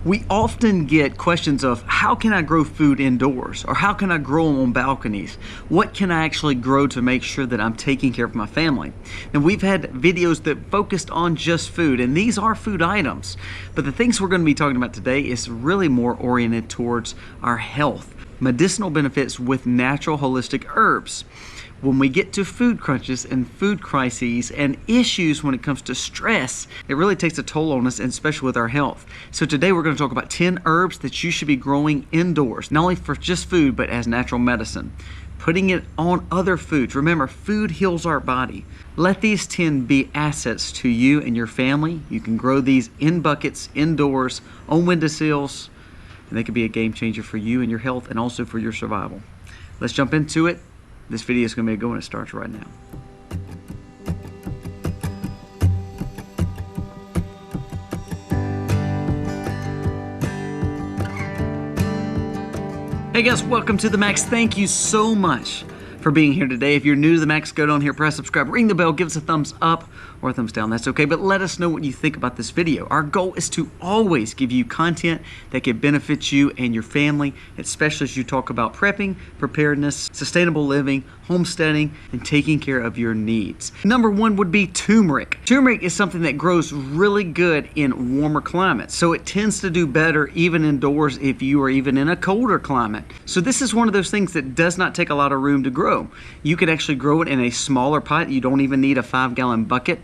We often get questions of how can I grow food indoors, or how can I grow them on balconies? What can I actually grow to make sure that I'm taking care of my family? And we've had videos that focused on just food, and these are food items. But the things we're going to be talking about today is really more oriented towards our health, medicinal benefits with natural holistic herbs. When we get to food crunches and food crises and issues when it comes to stress, it really takes a toll on us, and especially with our health. So today we're going to talk about 10 herbs that you should be growing indoors, not only for just food, but as natural medicine. Putting it on other foods. Remember, food heals our body. Let these 10 be assets to you and your family. You can grow these in buckets, indoors, on windowsills, and they could be a game changer for you and your health and also for your survival. Let's jump into it. This video is going to be a good one. It starts right now. Hey guys, welcome to the Max. Thank you so much for being here today. If you're new to the Max, go down here, press subscribe, ring the bell, give us a thumbs up or a thumbs down. That's okay, but let us know what you think about this video. Our goal is to always give you content that can benefit you and your family, especially as you talk about prepping, preparedness, sustainable living, homesteading, and taking care of your needs. Number one would be turmeric. Turmeric is something that grows really good in warmer climates, so it tends to do better even indoors if you are even in a colder climate. So this is one of those things that does not take a lot of room to grow. You can actually grow it in a smaller pot. You don't even need a 5-gallon bucket.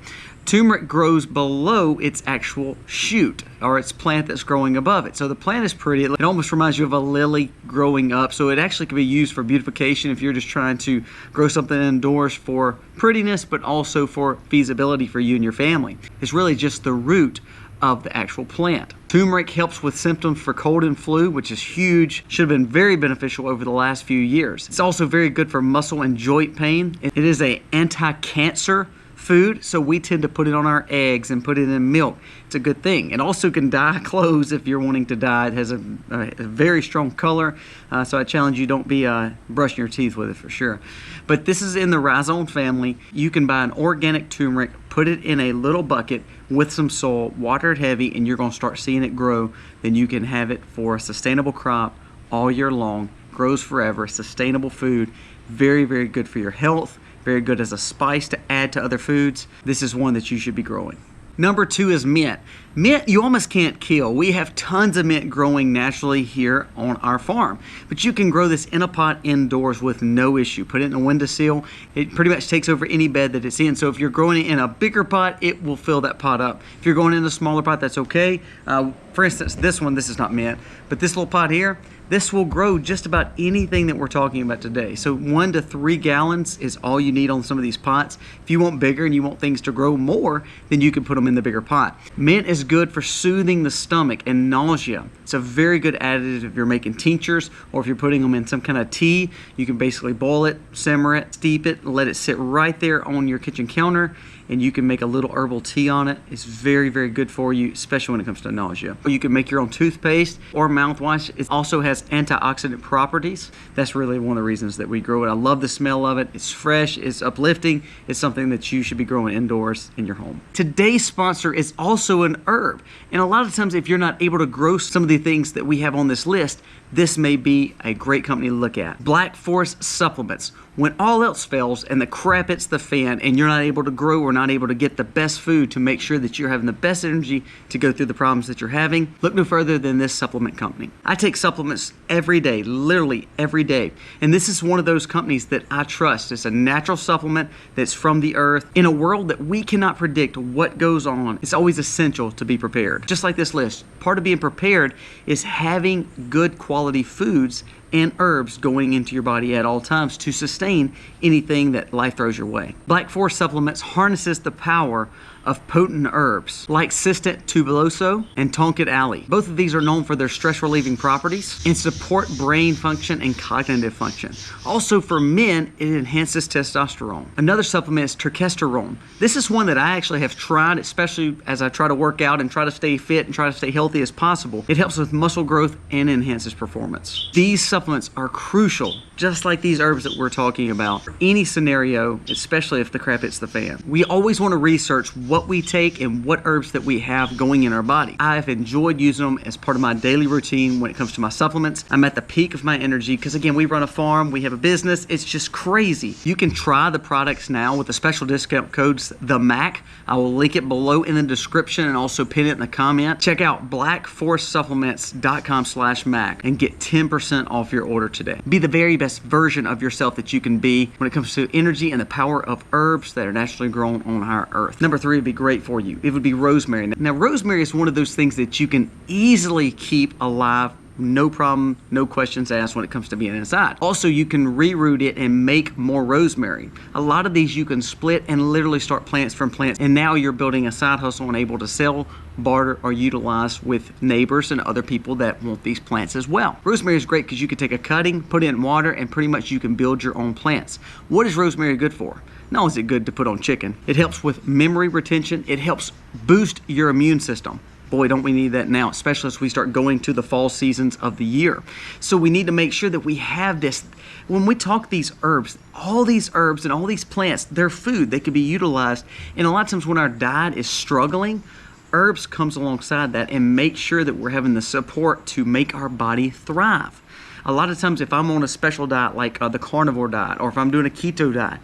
Turmeric grows below its actual shoot, or its plant that's growing above it. So the plant is pretty. It almost reminds you of a lily growing up. So it actually can be used for beautification if you're just trying to grow something indoors for prettiness, but also for feasibility for you and your family. It's really just the root of the actual plant. Turmeric helps with symptoms for cold and flu, which is huge. Should have been very beneficial over the last few years. It's also very good for muscle and joint pain. It is an anti-cancer food, so we tend to put it on our eggs and put it in milk. It's a good thing. It also can dye clothes if you're wanting to dye. It has a very strong color, so I challenge you, don't be brushing your teeth with it for sure. But this is in the rhizome family. You can buy an organic turmeric, put it in a little bucket with some soil, water it heavy, and you're going to start seeing it grow. Then you can have it for a sustainable crop all year long. Grows forever, sustainable food. Very, very good for your health. Very good as a spice to add to other foods. This is one that you should be growing. Number two is mint. Mint you almost can't kill. We have tons of mint growing naturally here on our farm. But you can grow this in a pot indoors with no issue. Put it in a windowsill. It pretty much takes over any bed that it's in. So if you're growing it in a bigger pot, it will fill that pot up. If you're going in a smaller pot, that's okay. For instance, this is not mint, but this little pot here, this will grow just about anything that we're talking about today. So 1 to 3 gallons is all you need on some of these pots. If you want bigger and you want things to grow more, then you can put them in the bigger pot. Mint is good for soothing the stomach and nausea. It's a very good additive if you're making tinctures or if you're putting them in some kind of tea. You can basically boil it, simmer it, steep it, let it sit right there on your kitchen counter, and you can make a little herbal tea on it. It's very, very good for you, especially when it comes to nausea. You can make your own toothpaste or mouthwash. It also has antioxidant properties. That's really one of the reasons that we grow it. I love the smell of it. It's fresh, it's uplifting. It's something that you should be growing indoors in your home. Today's sponsor is also an herb. And a lot of times if you're not able to grow some of the things that we have on this list, this may be a great company to look at. Black Forest Supplements. When all else fails and the crap hits the fan and you're not able to grow or not able to get the best food to make sure that you're having the best energy to go through the problems that you're having, look no further than this supplement company. I take supplements every day, literally every day. And this is one of those companies that I trust. It's a natural supplement that's from the earth. In a world that we cannot predict what goes on, it's always essential to be prepared. Just like this list, part of being prepared is having good quality foods and herbs going into your body at all times to sustain anything that life throws your way. Black Forest Supplements harnesses the power of potent herbs like Cistet tuberoso and Tonkat alley. Both of these are known for their stress-relieving properties and support brain function and cognitive function. Also for men, it enhances testosterone. Another supplement is terkesterone. This is one that I actually have tried, especially as I try to work out and try to stay fit and try to stay healthy as possible. It helps with muscle growth and enhances performance. These supplements are crucial, just like these herbs that we're talking about, for any scenario, especially if the crap hits the fan. We always want to research what we take and what herbs that we have going in our body. I've enjoyed using them as part of my daily routine when it comes to my supplements. I'm at the peak of my energy because, again, we run a farm, we have a business. It's just crazy. You can try the products now with the special discount codes, the MAC. I will link it below in the description and also pin it in the comment. Check out blackforestsupplements.com/MAC and get 10% off your order today. Be the very best version of yourself that you can be when it comes to energy and the power of herbs that are naturally grown on our earth. Number 3 would be great for you. It would be rosemary. Now, rosemary is one of those things that you can easily keep alive, no problem, no questions asked when it comes to being inside. Also, you can reroot it and make more rosemary. A lot of these you can split and literally start plants from plants, and now you're building a side hustle and able to sell, barter, or utilize with neighbors and other people that want these plants as well. Rosemary is great because you can take a cutting, put it in water, and pretty much you can build your own plants. What is rosemary good for? Not only is it good to put on chicken, it helps with memory retention. It helps boost your immune system. Boy, don't we need that now, especially as we start going to the fall seasons of the year. So we need to make sure that we have this. When we talk these herbs and all these plants, they're food. They can be utilized. And a lot of times when our diet is struggling, herbs comes alongside that and make sure that we're having the support to make our body thrive. A lot of times if I'm on a special diet like the carnivore diet, or if I'm doing a keto diet,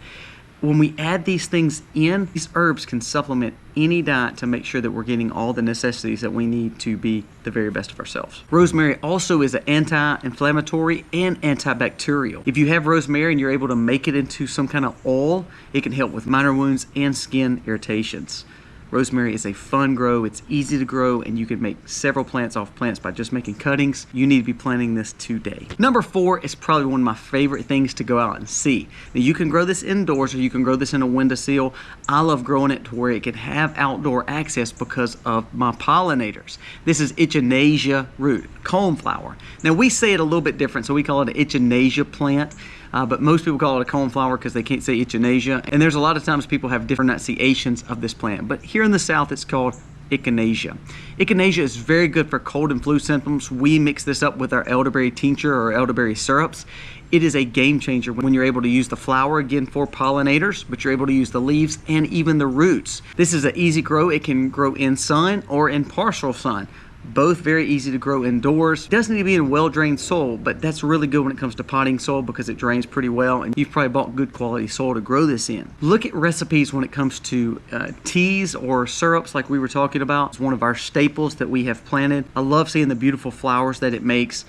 when we add these things in, these herbs can supplement any diet to make sure that we're getting all the necessities that we need to be the very best of ourselves. Rosemary also is an anti-inflammatory and antibacterial. If you have rosemary and you're able to make it into some kind of oil, it can help with minor wounds and skin irritations. Rosemary is a fun grow, it's easy to grow, and you can make several plants off plants by just making cuttings. You need to be planting this today. Number 4 is probably one of my favorite things to go out and see. Now you can grow this indoors or you can grow this in a windowsill. I love growing it to where it can have outdoor access because of my pollinators. This is Echinacea root, coneflower. Now we say it a little bit different, so we call it an Echinacea plant. But most people call it a coneflower because they can't say Echinacea. And there's a lot of times people have different pronunciations of this plant. But here in the South, it's called Echinacea. Echinacea is very good for cold and flu symptoms. We mix this up with our elderberry tincture or elderberry syrups. It is a game changer when you're able to use the flower, again, for pollinators, but you're able to use the leaves and even the roots. This is an easy grow. It can grow in sun or in partial sun. Both very easy to grow indoors. It doesn't need to be in well-drained soil, but that's really good when it comes to potting soil because it drains pretty well, and you've probably bought good quality soil to grow this in. Look at recipes when it comes to teas or syrups like we were talking about. It's one of our staples that we have planted. I love seeing the beautiful flowers that it makes.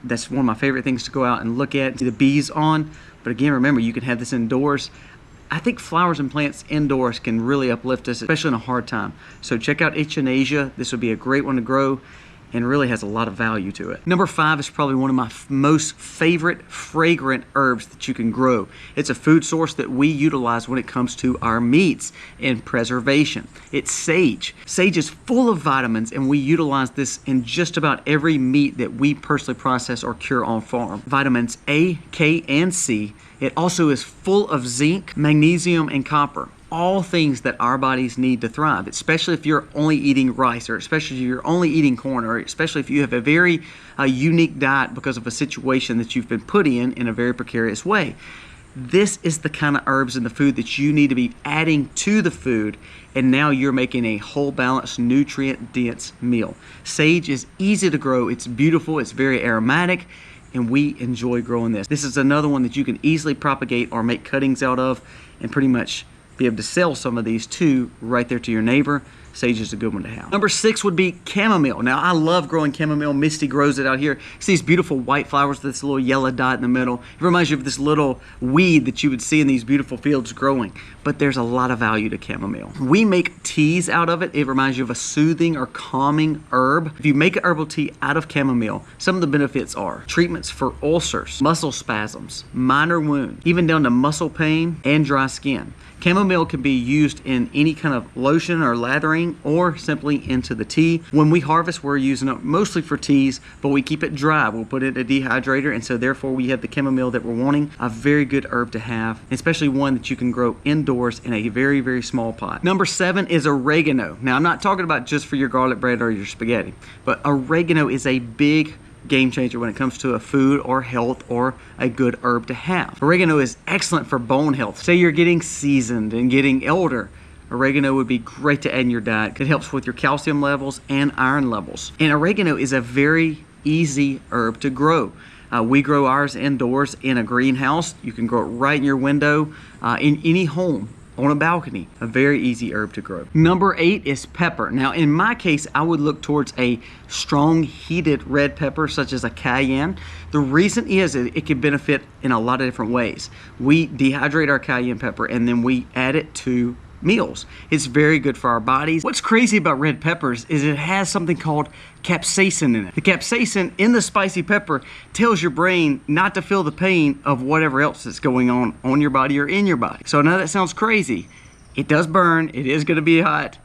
That's one of my favorite things to go out and look at, see the bees on. But again, remember, you can have this indoors. I think flowers and plants indoors can really uplift us, especially in a hard time. So check out Echinacea. This would be a great one to grow and really has a lot of value to it. Number 5 is probably one of my most favorite fragrant herbs that you can grow. It's a food source that we utilize when it comes to our meats and preservation. It's sage. Sage is full of vitamins, and we utilize this in just about every meat that we personally process or cure on farm. Vitamins A, K, and C. It also is full of zinc, magnesium, and copper. All things that our bodies need to thrive, especially if you're only eating rice, or especially if you're only eating corn, or especially if you have a very unique diet because of a situation that you've been put in a very precarious way. This is the kind of herbs in the food that you need to be adding to the food, and now you're making a whole balanced, nutrient-dense meal. Sage is easy to grow, it's beautiful, it's very aromatic, and we enjoy growing this. This is another one that you can easily propagate or make cuttings out of and pretty much be able to sell some of these too right there to your neighbor. Sage is a good one to have. Number 6 would be chamomile. Now, I love growing chamomile. Misty grows it out here. See these beautiful white flowers with this little yellow dot in the middle. It reminds you of this little weed that you would see in these beautiful fields growing. But there's a lot of value to chamomile. We make teas out of it. It reminds you of a soothing or calming herb. If you make an herbal tea out of chamomile, some of the benefits are treatments for ulcers, muscle spasms, minor wounds, even down to muscle pain and dry skin. Chamomile can be used in any kind of lotion or lathering or simply into the tea. When we harvest, we're using it mostly for teas, but we keep it dry. We'll put it in a dehydrator, and so therefore we have the chamomile that we're wanting. A very good herb to have, especially one that you can grow indoors in a very, very small pot. Number 7 is oregano. Now, I'm not talking about just for your garlic bread or your spaghetti, but oregano is a big game changer when it comes to a food or health or a good herb to have. Oregano is excellent for bone health. Say you're getting seasoned and getting elder. Oregano would be great to add in your diet. It helps with your calcium levels and iron levels. And oregano is a very easy herb to grow. We grow ours indoors in a greenhouse. You can grow it right in your window, in any home, on a balcony. A very easy herb to grow. Number 8 is pepper. Now in my case, I would look towards a strong heated red pepper such as a cayenne. The reason is it can benefit in a lot of different ways. We dehydrate our cayenne pepper and then we add it to meals. It's very good for our bodies. What's crazy about red peppers is it has something called capsaicin in it. The capsaicin in the spicy pepper tells your brain not to feel the pain of whatever else that's going on your body or in your body. So I know that sounds crazy. It does burn. It is going to be hot.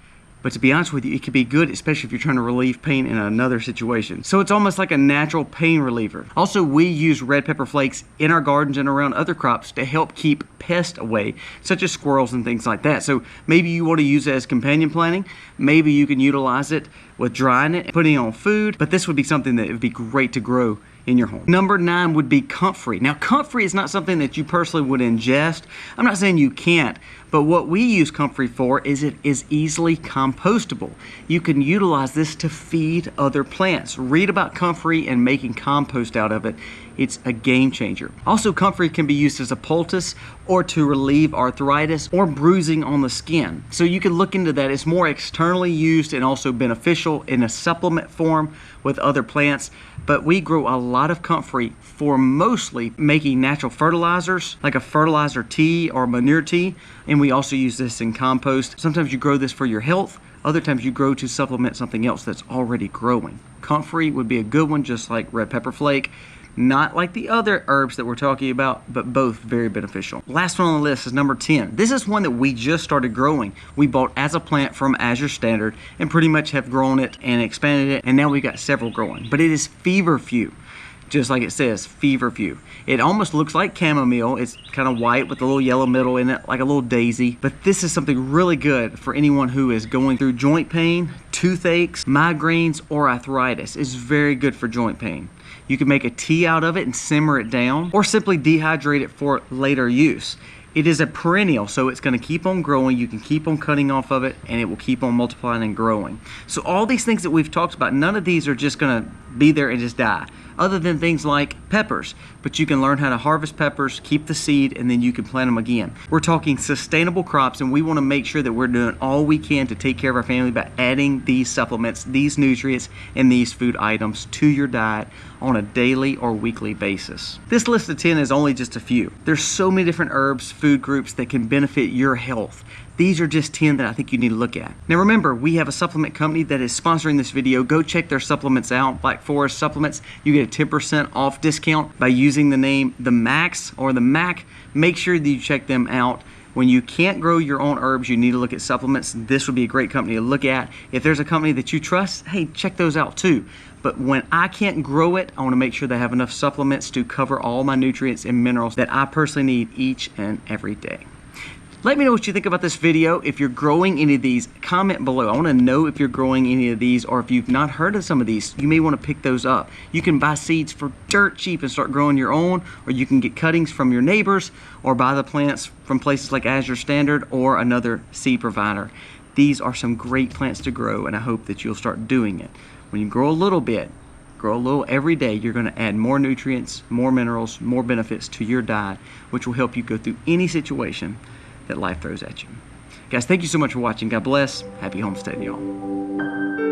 But to be honest with you, it can be good, especially if you're trying to relieve pain in another situation. So it's almost like a natural pain reliever. Also, we use red pepper flakes in our gardens and around other crops to help keep pests away, such as squirrels and things like that. So maybe you want to use it as companion planting. Maybe you can utilize it with drying it and putting it on food. But this would be something that would be great to grow in your home. Number 9 would be comfrey. Now, comfrey is not something that you personally would ingest. I'm not saying you can't, but what we use comfrey for is it is easily compostable. You can utilize this to feed other plants. Read about comfrey and making compost out of it. It's a game changer. Also, comfrey can be used as a poultice or to relieve arthritis or bruising on the skin. So you can look into that. It's more externally used and also beneficial in a supplement form with other plants. But we grow a lot of comfrey for mostly making natural fertilizers, like a fertilizer tea or manure tea. And we also use this in compost. Sometimes you grow this for your health. Other times you grow to supplement something else that's already growing. Comfrey would be a good one, just like red pepper flake. Not like the other herbs that we're talking about, but both very beneficial. Last one on the list is number 10. This is one that we just started growing. We bought as a plant from Azure Standard and pretty much have grown it and expanded it, and now we've got several growing. But it is Feverfew, just like it says, Feverfew. It almost looks like chamomile. It's kind of white with a little yellow middle in it, like a little daisy. But this is something really good for anyone who is going through joint pain, toothaches, migraines, or arthritis. It's very good for joint pain. You can make a tea out of it and simmer it down, or simply dehydrate it for later use. It is a perennial, so it's going to keep on growing. You can keep on cutting off of it, and it will keep on multiplying and growing. So all these things that we've talked about, none of these are just going to be there and just die, other than things like peppers. But you can learn how to harvest peppers, keep the seed, and then you can plant them again. We're talking sustainable crops, and we want to make sure that we're doing all we can to take care of our family by adding these supplements, these nutrients, and these food items to your diet on a daily or weekly basis. This list of 10 is only just a few. There's so many different herbs, food groups that can benefit your health. These are just 10 that I think you need to look at. Now remember, we have a supplement company that is sponsoring this video. Go check their supplements out, Black Forest Supplements. You get a 10% off discount by using the name The Max or The Mac. Make sure that you check them out. When you can't grow your own herbs, you need to look at supplements. This would be a great company to look at. If there's a company that you trust, hey, check those out too. But when I can't grow it, I want to make sure that I have enough supplements to cover all my nutrients and minerals that I personally need each and every day. Let me know what you think about this video. If you're growing any of these, comment below. I want to know if you're growing any of these, or if you've not heard of some of these, you may want to pick those up. You can buy seeds for dirt cheap and start growing your own, or you can get cuttings from your neighbors, or buy the plants from places like Azure Standard or another seed provider. These are some great plants to grow, and I hope that you'll start doing it. When you grow a little bit, grow a little every day, you're going to add more nutrients, more minerals, more benefits to your diet, which will help you go through any situation that life throws at you. Guys, thank you so much for watching. God bless. Happy homesteading, y'all.